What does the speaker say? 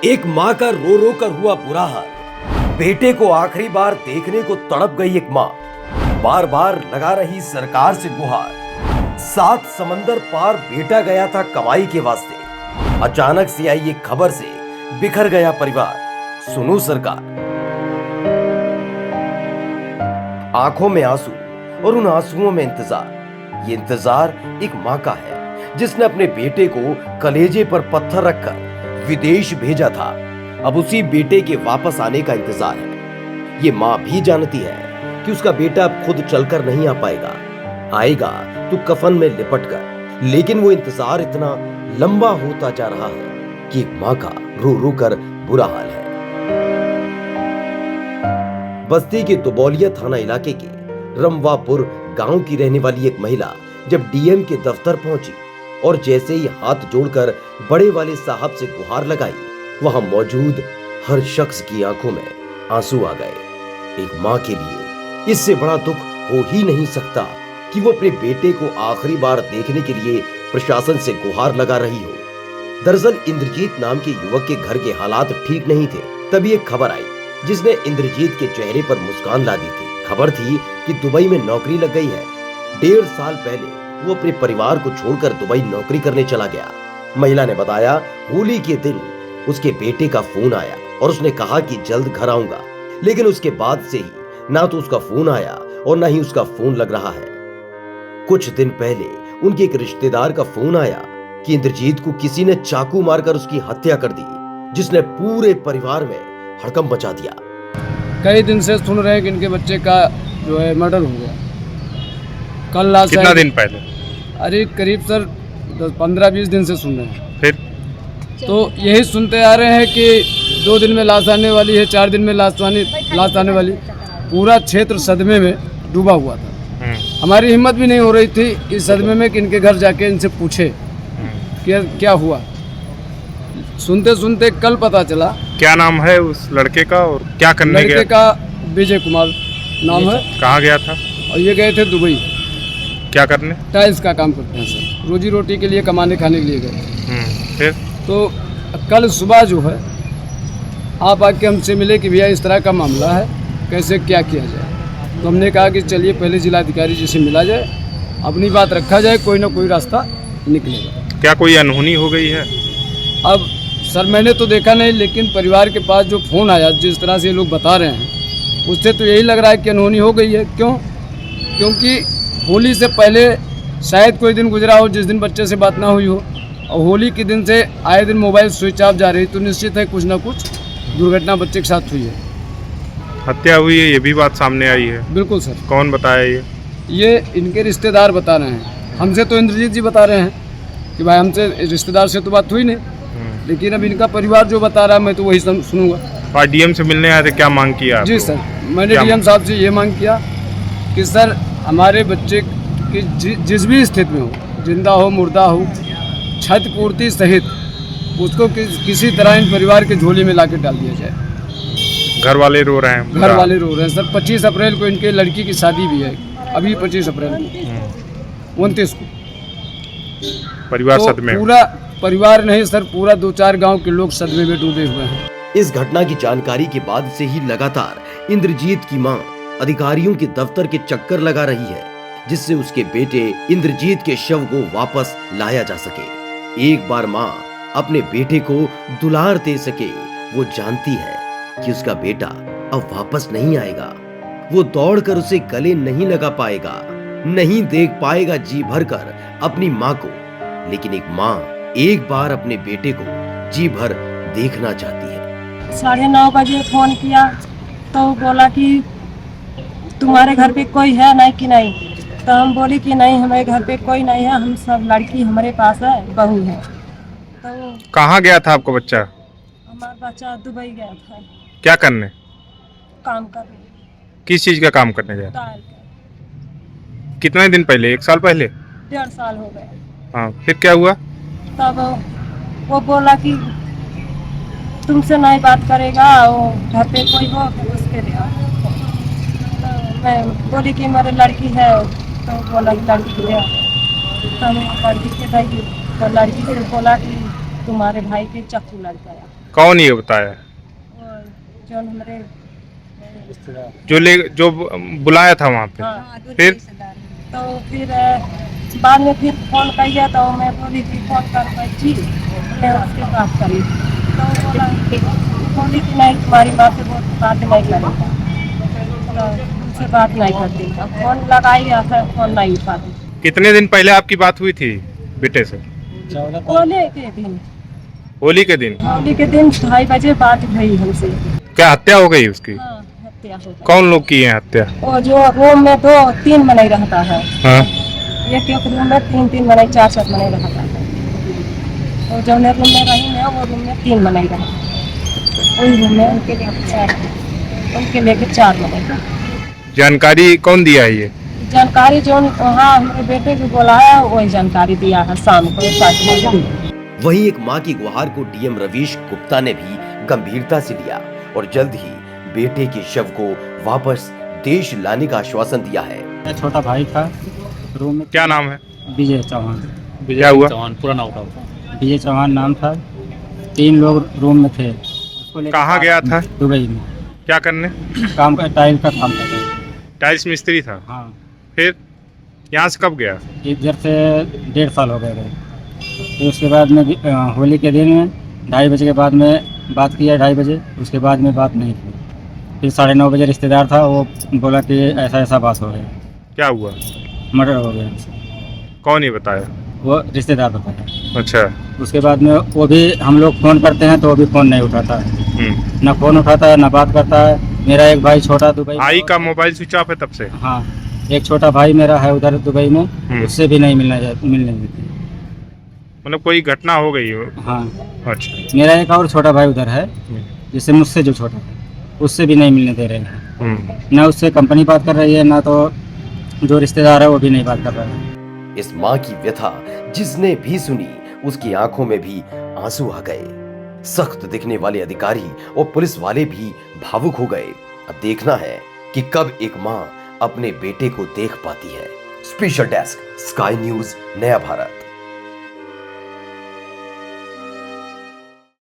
एक माँ का रो रो कर हुआ बुरा हाल। बेटे को आखिरी बार देखने को तड़प गई एक माँ, बार बार लगा रही सरकार से गुहार। 7 समंदर पार बेटा गया था कमाई के वास्ते, अचानक से आई एक खबर से बिखर गया परिवार। सुनो सरकार। आंखों में आंसू और उन आंसुओं में इंतजार। ये इंतजार एक माँ का है जिसने अपने बेटे को कलेजे पर पत्थर रखकर विदेश भेजा था। अब उसी बेटे के वापस आने का इंतजार है। ये माँ भी जानती है कि उसका बेटा अब खुद चलकर नहीं आ पाएगा, आएगा तो कफन में लिपट कर। लेकिन वो इंतजार इतना लंबा होता जा रहा है कि एक माँ का रो रो कर बुरा हाल है। बस्ती के दुबौलिया थाना इलाके के रमवापुर गांव की रहने वाली एक महिला जब डीएम के दफ्तर पहुंची और जैसे ही हाथ जोड़कर बड़े वाले साहब से गुहार लगाई, वहां मौजूद हर शख्स की आंखों में आंसू आ गए। एक मां के लिए इससे बड़ा दुख हो ही नहीं सकता कि वो अपने बेटे को आखिरी बार देखने के लिए प्रशासन से गुहार लगा रही हो। दरअसल इंद्रजीत नाम के युवक के घर के हालात ठीक नहीं थे। तभी एक खबर आई जिसने इंद्रजीत के चेहरे पर मुस्कान ला दी थी। खबर थी कि दुबई में नौकरी लग गई है। 1.5 साल पहले वो अपने परिवार को छोड़कर दुबई नौकरी करने चला गया। महिला ने बताया, होली के दिन उसके बेटे का फोन आया और उसने कहा कि जल्द घर आऊंगा। लेकिन उसके बाद से ही ना तो उसका फोन आया और ना ही उसका फोन लग रहा है। कुछ दिन पहले उनके एक रिश्तेदार का फोन आया कि इंद्रजीत को किसी ने चाकू मारकर उसकी हत्या कर दी, जिसने पूरे परिवार में हड़कंप मचा दिया। कई दिन से सुन रहे हैं कि इनके बच्चे का जो है मर्डर हो गया। कल लास्ट कितना दिन पहले? अरे करीब सर 15-20 दिन से सुन रहे हैं। फिर तो यही सुनते आ रहे हैं कि 2 दिन में लाश आने वाली है, 4 दिन में लाश आने वाली। पूरा क्षेत्र सदमे में डूबा हुआ था। हमारी हिम्मत भी नहीं हो रही थी इस सदमे में कि इनके घर जाके इनसे पूछे कि क्या हुआ। सुनते सुनते कल पता चला। क्या नाम है उस लड़के का और क्या करने गया? लड़के का विजय कुमार नाम है। कहाँ गया था? और ये गए थे दुबई। क्या करने? टाइल्स का काम करते हैं सर, रोजी रोटी के लिए, कमाने खाने के लिए गए। फिर तो कल सुबह जो है आप आके हमसे मिले कि भैया इस तरह का मामला है, कैसे क्या किया जाए। तो हमने कहा कि चलिए पहले जिलाधिकारी जी से मिला जाए, अपनी बात रखा जाए, कोई ना कोई रास्ता निकलेगा। क्या कोई अनहोनी हो गई है? अब सर मैंने तो देखा नहीं, लेकिन परिवार के पास जो फ़ोन आया, जिस तरह से ये लोग बता रहे हैं, उससे तो यही लग रहा है कि अनहोनी हो गई है। क्यों? क्योंकि होली से पहले शायद कोई दिन गुजरा हो जिस दिन बच्चे से बात ना हुई हो, और होली के दिन से आए दिन मोबाइल स्विच ऑफ जा रही, तो निश्चित है कुछ ना कुछ दुर्घटना बच्चे के साथ हुई है। हत्या हुई है ये भी बात सामने आई है? बिल्कुल सर। कौन बताया ये इनके रिश्तेदार बता रहे हैं। हमसे तो इंद्रजीत जी बता रहे हैं कि भाई हमसे रिश्तेदार से तो बात हुई नहीं, लेकिन अब इनका परिवार जो बता रहा है मैं तो वही सुनूंगा। और डीएम से मिलने आए थे, क्या मांग किया? जी सर, मैंने डीएम साहब से ये मांग किया कि सर हमारे बच्चे की जिस भी स्थिति में हो, जिंदा हो मुर्दा हो, क्षतिपूर्ति सहित उसको किसी तरह इन परिवार के झोली में लाके डाल दिया जाए। घर वाले रो रहे हैं? घर वाले रो रहे हैं सर। 25 अप्रैल को इनके लड़की की शादी भी है, अभी 25 अप्रैल को, 29 को। परिवार तो सदमे में। पूरा परिवार नहीं सर, पूरा 2-4 गांव के लोग सदमे में डूबे हुए हैं। इस घटना की जानकारी के बाद से ही लगातार इंद्रजीत की मां अधिकारियों के दफ्तर के चक्कर लगा रही है, जिससे उसके बेटे इंद्रजीत के शव को वापस लाया जा सके। एक बार मां अपने बेटे को दुलार दे सके, वो जानती है कि उसका बेटा अब वापस नहीं आएगा। वो दौड़कर उसे गले नहीं लगा पाएगा, नहीं देख पाएगा जी भर कर अपनी मां को। लेकिन एक मां एक बार अपने बेटे को जी भर देखना चाहती है। 9:30 बजे फोन किया तो बोला कि तुम्हारे घर पे कोई है नहीं कि नहीं। तो हम बोली कि नहीं, हमारे घर पे कोई नहीं है, हम सब लड़की हमारे पास है, बहू है। तो कहाँ गया था आपका बच्चा? हमारा बच्चा दुबई गया था। क्या करने? काम करने। किस चीज का काम करने गया? टाइल का। कितने दिन पहले? 1 साल पहले? 1.5 साल हो गए। हाँ, फिर क्या हुआ? तब वो बोला कि तुमसे नहीं बात करेगा, वो घर पे कोई हो तो उसके लिए। तो मैं बोली कि मेरी लड़की है, तो बोला कि लड़की ले। तो हम लड़की के दी, तो लड़की से बोला कि तुम्हारे भाई के चाकू लग गया। कौन ये बताया? और जो हमारे जो बुलाया था वहाँ पे? हाँ, फिर तो फिर बाद में फिर फोन किया तो मैं बोली कि फोन कर बैठी, मैं उससे बात करी तो बोली कि नहीं तुम्हारी माँ से बात नहीं करेगा, तो उनसे बात नहीं करती। अब फोन लगाई गया था, फोन नहीं उठाती। कितने दिन पहले आपकी बात हुई थी बेटे से? होली के दिन, होली के दिन? होली के दिन 2:30 बजे बात हुई हमसे। क्या हत्या हो गई उसकी? हाँ, हत्या हो गई। कौन लोग किए हैं हत्या? वो जो रूम में 2-3 मने रहता है, हाँ, एक रूम में 3-3 मने 4-4 मने रहता है। और जो रूम में रही है वो रूम में 3 मने रहता है, वही रूम में उनके लेके 4 मने। जानकारी कौन दिया है ये? जानकारी जो वहाँ हमारे बेटे को बुलाया वही जानकारी दिया है शाम को 7 बजे। वहीं एक मां की गुहार को डीएम रवीश गुप्ता ने भी गंभीरता से लिया और जल्द ही बेटे के शव को वापस देश लाने का आश्वासन दिया है। मेरा छोटा भाई था रूम में। क्या नाम है? विजय चौहान। क्या हुआ? चौहान पूरा नाम था। विजय चौहान नाम था। 3 लोग रूम में थे। उसको लेकर कहाँ गया था? दुबई में क्या करने? काम का टाइल का काम करता था। टाइल्स मिस्त्री था। हाँ, फिर यहाँ से कब गया? इधर से 1.5 साल हो गए। तो उसके बाद में होली के दिन में 2:30 बजे के बाद में बात किया, 2:30 बजे। उसके बाद में बात नहीं की। फिर 9:30 बजे रिश्तेदार था, वो बोला कि ऐसा ऐसा बात हो गया, क्या हुआ? मर्डर हो गया। कौन ये बताया? वो रिश्तेदार बताया। अच्छा। उसके बाद में वो भी हम लोग फ़ोन करते हैं तो वो भी फ़ोन नहीं उठाता है, ना फ़ोन उठाता है ना बात करता है। मेरा एक भाई छोटा दुबई, भाई का मोबाइल स्विच ऑफ है तब से? हाँ, एक छोटा भाई मेरा है उधर दुबई में, उससे भी नहीं मिलने देते। मतलब कोई घटना हो गई हो? हाँ, अच्छा। मेरा एक और छोटा भाई उधर है, जिससे मुझसे जो छोटा है, उससे भी नहीं मिलने दे रहे हैं। ना उससे कंपनी बात कर रही है, ना तो जो रिश्तेदार है वो भी नहीं बात कर रहा है। इस मां की व्यथा जिसने भी सुनी उसकी आंखों में भी आंसू आ गए। सख्त दिखने वाले अधिकारी और पुलिस वाले भी भावुक हो गए। अब देखना है कि कब एक मां अपने बेटे को देख पाती है। स्पेशल डेस्क, स्काई न्यूज, नया भारत।